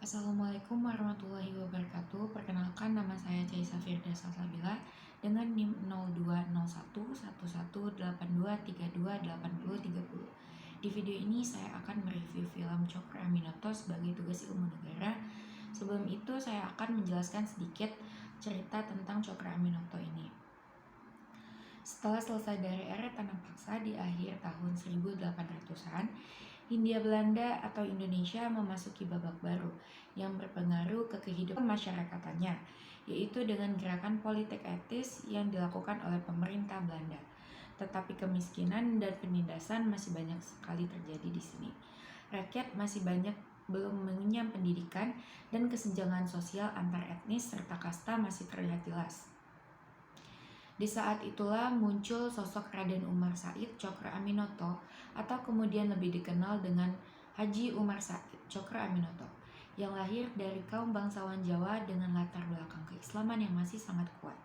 Assalamualaikum warahmatullahi wabarakatuh. Perkenalkan, nama saya Caisa Firda Salsabila dengan NIM 02011182328030. Di video ini saya akan mereview film Cokro Aminoto sebagai tugas ilmu negara. Sebelum itu saya akan menjelaskan sedikit cerita tentang Cokro Aminoto ini. Setelah selesai dari era tanam paksa di akhir tahun 1800-an, Hindia Belanda atau Indonesia memasuki babak baru yang berpengaruh ke kehidupan masyarakatnya, yaitu dengan gerakan politik etis yang dilakukan oleh pemerintah Belanda. Tetapi kemiskinan dan penindasan masih banyak sekali terjadi di sini. Rakyat masih banyak belum mengenyam pendidikan dan kesenjangan sosial antar etnis serta kasta masih terlihat jelas. Di saat itulah muncul sosok Raden Umar Said Cokro Aminoto atau kemudian lebih dikenal dengan Haji Umar Said Cokro Aminoto yang lahir dari kaum bangsawan Jawa dengan latar belakang keislaman yang masih sangat kuat.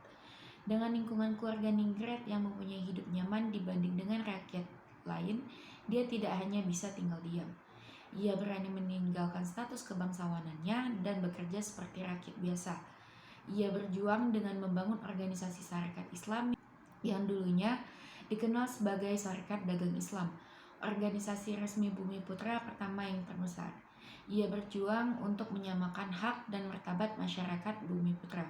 Dengan lingkungan keluarga ningrat yang mempunyai hidup nyaman dibanding dengan rakyat lain, dia tidak hanya bisa tinggal diam. Ia berani meninggalkan status kebangsawanannya dan bekerja seperti rakyat biasa. Ia berjuang dengan membangun organisasi Sarekat Islam yang dulunya dikenal sebagai Sarekat Dagang Islam, organisasi resmi Bumi Putra pertama yang terbesar. Ia berjuang untuk menyamakan hak dan martabat masyarakat Bumi Putra.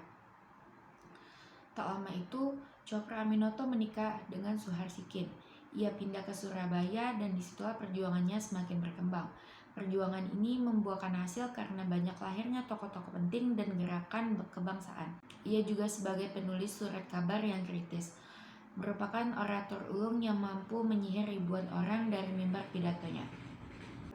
Tak lama itu, Cokro Aminoto menikah dengan Suharsikin. Ia pindah ke Surabaya dan disitulah perjuangannya semakin berkembang. Perjuangan ini membuahkan hasil karena banyak lahirnya tokoh-tokoh penting dan gerakan kebangsaan. Ia juga sebagai penulis surat kabar yang kritis, merupakan orator ulung yang mampu menyihir ribuan orang dari mimbar pidatonya.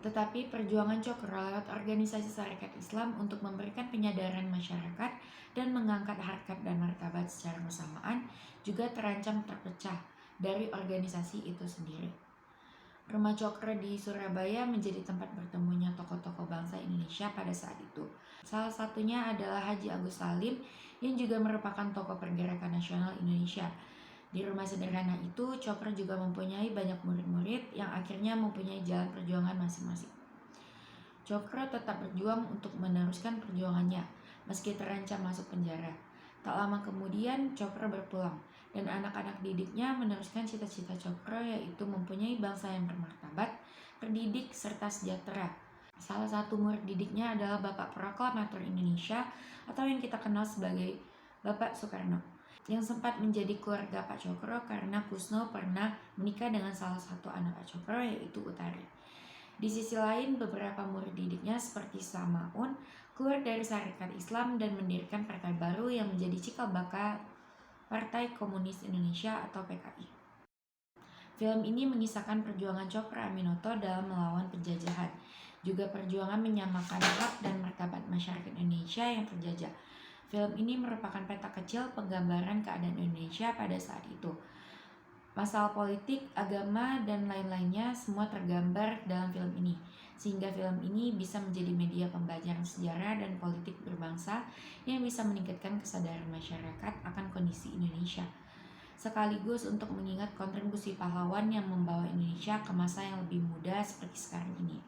Tetapi perjuangan Cokro lewat organisasi Sarekat Islam untuk memberikan penyadaran masyarakat dan mengangkat harkat dan martabat secara bersamaan juga terancam terpecah dari organisasi itu sendiri. Rumah Cokro di Surabaya menjadi tempat bertemunya tokoh-tokoh bangsa Indonesia pada saat itu. Salah satunya adalah Haji Agus Salim yang juga merupakan tokoh pergerakan nasional Indonesia. Di rumah sederhana itu, Cokro juga mempunyai banyak murid-murid yang akhirnya mempunyai jalan perjuangan masing-masing. Cokro tetap berjuang untuk meneruskan perjuangannya, meski terancam masuk penjara. Tak lama kemudian, Cokro berpulang, dan anak-anak didiknya meneruskan cita-cita Cokro, yaitu mempunyai bangsa yang bermartabat, terdidik, serta sejahtera. Salah satu murid didiknya adalah Bapak Proklamator Indonesia atau yang kita kenal sebagai Bapak Soekarno, yang sempat menjadi keluarga Pak Cokro karena Kusno pernah menikah dengan salah satu anak Pak Cokro, yaitu Utari. Di sisi lain, beberapa murid didiknya seperti Samaun keluar dari Sarekat Islam dan mendirikan partai baru yang menjadi cikal bakal Partai Komunis Indonesia atau PKI. Film ini mengisahkan perjuangan Cokro Aminoto dalam melawan penjajahan, juga perjuangan menyamakan hak dan martabat masyarakat Indonesia yang terjajah. Film ini merupakan peta kecil penggambaran keadaan Indonesia pada saat itu. Masalah politik, agama, dan lain-lainnya semua tergambar dalam film ini, sehingga film ini bisa menjadi media pembelajaran sejarah dan politik berbangsa yang bisa meningkatkan kesadaran masyarakat akan kondisi Indonesia, sekaligus untuk mengingat kontribusi pahlawan yang membawa Indonesia ke masa yang lebih muda seperti sekarang ini.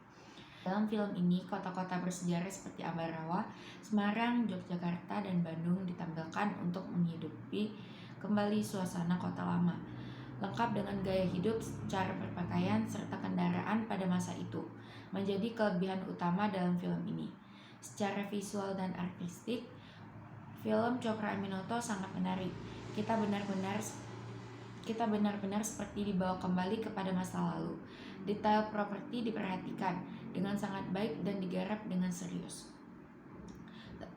Dalam film ini, kota-kota bersejarah seperti Ambarawa, Semarang, Yogyakarta, dan Bandung ditampilkan untuk menghidupi kembali suasana kota lama, lengkap dengan gaya hidup, cara berpakaian, serta kendaraan pada masa itu, menjadi kelebihan utama dalam film ini. Secara visual dan artistik, film Cokro Aminoto sangat menarik. Kita benar-benar seperti dibawa kembali kepada masa lalu. Detail properti diperhatikan dengan sangat baik dan digarap dengan serius.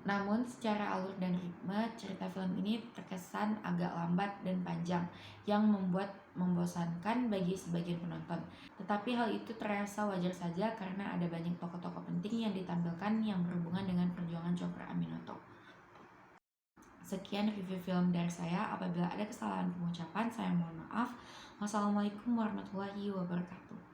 Namun secara alur dan ritme, cerita film ini terkesan agak lambat dan panjang yang membuat membosankan bagi sebagian penonton. Tetapi hal itu terasa wajar saja karena ada banyak tokoh-tokoh penting yang ditampilkan yang berhubungan dengan perjuangan Cokro Aminoto. Sekian review film dari saya. Apabila ada kesalahan pengucapan, saya mohon maaf. Wassalamualaikum warahmatullahi wabarakatuh.